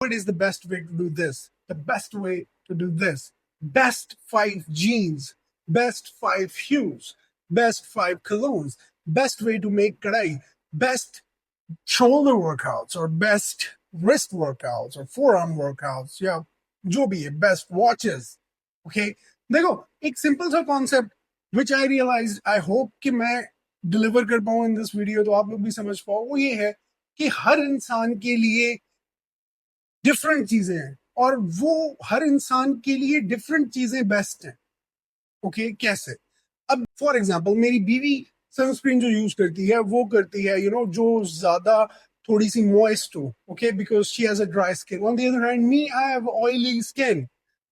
what is the best way to do this, the best way to do this, best 5 jeans, best 5 hues, best 5 colognes, best way to make kadai, best shoulder workouts or best wrist workouts or forearm workouts या जो भी है best watches. Okay, देखो एक simple सा concept which I realise, I hope कि मैं deliver कर पाऊँ इन दिस वीडियो, तो आप लोग भी समझ पाओ. वो ये है कि हर इंसान के लिए डिफरेंट चीजें हैं और वो हर इंसान के लिए डिफरेंट चीजें बेस्ट हैं. ओके, कैसे? अब फॉर एग्जाम्पल मेरी बीवी सनस्क्रीन जो यूज करती है वो करती है जो ज्यादा थोड़ी सी मॉइस्ट हो. Okay, because she has a dry skin. On the other hand me, I have oily skin,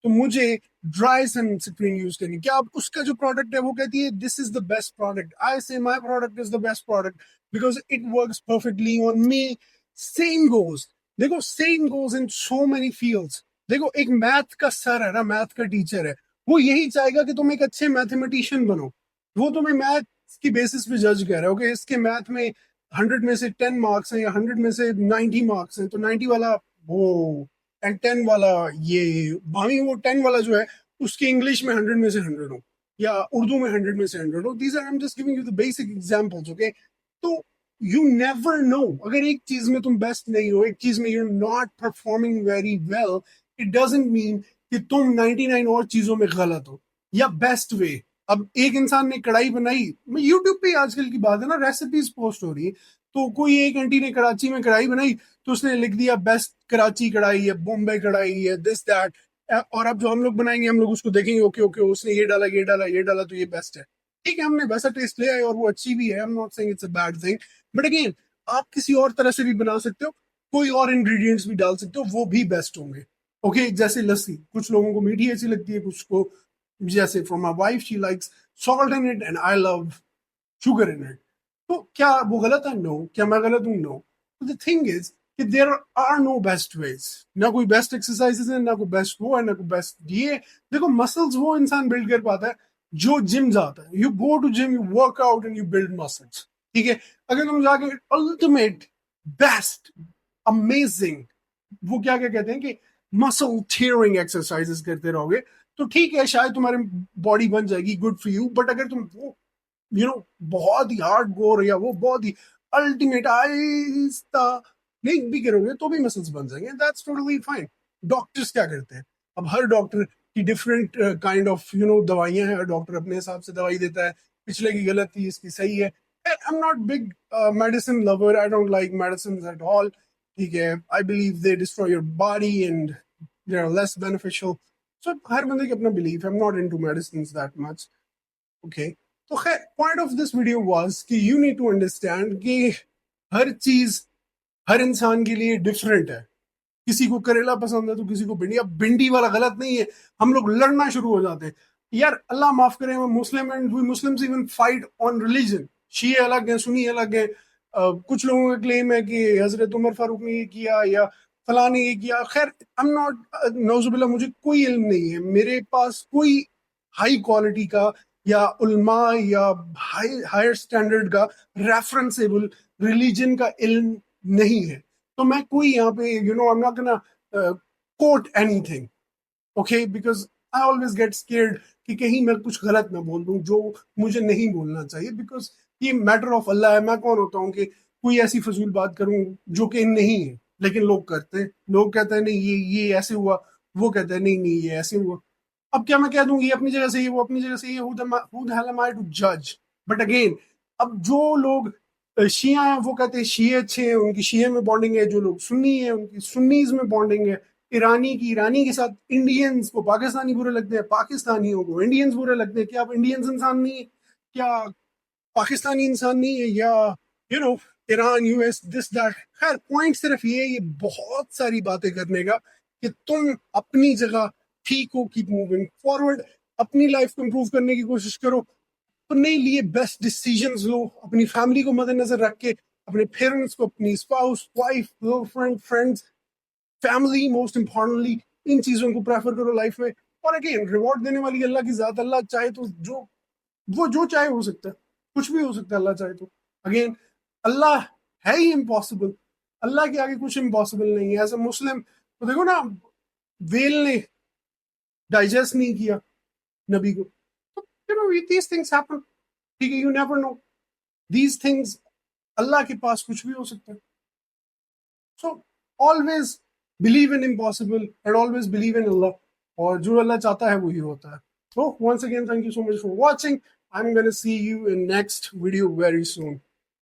तो मुझे ड्राई सनस्क्रीन यूज करनी. क्या अब उसका जो प्रोडक्ट है वो कहती है this is the best product, I say my product is the best product because it works perfectly on me. Same goes, देखो same goes in so many fields. देखो एक मैथ का सर है ना, मैथ का टीचर है, वो यही चाहेगा कि तुम एक अच्छे मैथमेटिशियन बनो. वो तुम्हें मैथ की बेसिस पे जज कर रहा है. ओके, इसके मैथ में 100 में से 10 मार्क्स हैं या 100 में से 90 मार्क्स हैं, तो 90 वाला वो एंड 10 वाला ये भावी, वो 10 वाला जो है उसके इंग्लिश में 100 में से 100 हो या उर्दू में 100 में से 100 हो. These are, I am just giving you the basic examples. Okay, तो यू नेवर नो, अगर एक चीज में तुम बेस्ट नहीं हो, एक चीज में you are not performing very well, it doesn't mean कि तुम 99 और चीजों में गलत हो या बेस्ट वे. अब एक इंसान ने कढ़ाई बनाई, यूट्यूब पे आजकल की बात है ना, रेसिपीज पोस्ट हो रही है, तो कोई एक आंटी ने कराची में कढ़ाई बनाई तो उसने लिख दिया बेस्ट कराची कढ़ाई है, बॉम्बे कढ़ाई है, दिस दैट. और अब जो हम लोग बनाएंगे, हम लोग उसको देखेंगे, ओके ओके उसने ये डाला ये डाला ये डाला तो ये बेस्ट है. ठीक है, हमने वैसा टेस्ट ले आए और वो अच्छी भी है. I am not saying it's a bad thing, but again आप किसी और तरह से भी बना सकते हो, कोई और इंग्रेडिएंट्स भी डाल सकते हो, वो भी बेस्ट होंगे. ओके, जैसे लस्सी, कुछ लोगों को मीठी अच्छी लगती है, कुछ को, जैसे for my wife she likes salt in it and I love sugar in it. तो क्या वो गलत है? नो. क्या मैं गलत हूँ? नो. द थिंग इज कि there are no best ways. ना कोई बेस्ट एक्सरसाइजेस है, ना कोई बेस्ट वो है, ना कोई बेस्ट ये. देखो मसल्स वो इंसान बिल्ड कर पाता है जो जिम जाता है. You go to gym, you work out and you build muscles. ठीक है, अगर तुम जाके अल्टीमेट बेस्ट अमेजिंग वो क्या क्या कहते हैं कि मसल टीयरिंग एक्सरसाइजेस करते रहोगे, तो ठीक है शायद तुम्हारी बॉडी बन जाएगी, गुड फॉर यू. बट अगर तुम वो बहुत ही हार्ड गोर या वो बहुत ही अल्टीमेट आहिस्ता नहीं भी करोगे तो भी मसल्स बन जाएंगे. That's totally fine. डॉक्टर्स क्या करते हैं? अब हर डॉक्टर की डिफरेंट काइंड ऑफ दवाइयां हैं. हर डॉक्टर अपने हिसाब से दवाई देता है. पिछले की गलत थी, इसकी सही है. I am not big medicine lover, I don't like medicine at all. ठीक है, I believe they destroy your body and they are less beneficial. So हर बंदे की अपना belief. I am not into medicine that much. Okay, तो खैर point of this video was कि you need to understand कि हर चीज हर इंसान के लिए डिफरेंट है. किसी को करेला पसंद है तो किसी को भिंडी. अब भिंडी वाला गलत नहीं है, हम लोग लड़ना शुरू हो जाते हैं. यार अल्लाह माफ करे, Muslim and we Muslims even fight on religion. शिये अलग है, सुन्नी अलग है. कुछ लोगों का क्लेम है कि हजरत उमर फारूक ने ये किया या फला ने ये किया. खैर आई एम नॉट, नौजुबिल्ला, मुझे कोई इल्म नहीं है. मेरे पास कोई हाई क्वालिटी का या उलमा या हायर स्टैंडर्ड का रेफरेंसेबल रिलीजन का इल्म नहीं है. तो मैं कोई यहाँ पे I am not gonna quote anything. Okay, because I always get scared कि कहीं मैं कुछ गलत ना बोल दूं जो मुझे नहीं बोलना चाहिए. बिकॉज ये मैटर ऑफ अल्लाह है. मैं कौन होता हूँ कि कोई ऐसी फजूल बात करूं जो कि नहीं है, लेकिन लोग करते हैं. लोग कहते हैं नहीं ये ऐसे हुआ, वो कहते हैं नहीं नहीं ये ऐसे हुआ. अब क्या मैं कह दूंगी ये अपनी जगह से, ये वो अपनी जगह से, ये who the hell am I to judge? But again, अब जो लोग शिया हैं वो कहते हैं शिये अच्छे हैं, उनकी शिये में बॉन्डिंग है. जो लोग सुन्नी है उनकी सुन्नीज में बॉन्डिंग है. ईरानी की ईरानी के साथ. इंडियंस को पाकिस्तानी बुरे लगते हैं, पाकिस्तानियों को इंडियंस बुरे लगते हैं. क्या आप इंडियंस इंसान नहीं है? क्या पाकिस्तानी इंसान नहीं है? या you know Iran, US, this that. खैर पॉइंट सिर्फ ये बहुत सारी बातें करने का कि तुम अपनी जगह ठीक हो, कीप मूविंग फॉरवर्ड, अपनी लाइफ को इंप्रूव करने की कोशिश करो, अपने लिए बेस्ट डिसीजंस लो, अपनी फैमिली को मद्देनजर रख के, अपने पेरेंट्स को, अपनी spouse, wife, girlfriend, friends, family most importantly, इन चीजों को प्रेफर करो लाइफ में. और अगेन रिवॉर्ड देने वाली अल्लाह की जात. अल्लाह चाहे तो जो चाहे हो सकता है, कुछ भी हो सकता है अल्लाह चाहे तो. अगेन अल्लाह है ही इम्पॉसिबल. अल्लाह के आगे कुछ इम्पॉसिबल नहीं है. एज ए मुस्लिम तो देखो ना, वेल ने डाइजेस्ट नहीं किया नबी को, तो दीज थिंग्स हैपन, ठीक है, you never know these things, Allah के पास कुछ भी हो सकता है। So always believe in impossible and always believe in Allah, और जो अल्लाह चाहता है वही होता है। So once again, thank you so much for watching. I'm going to see you in next video very soon.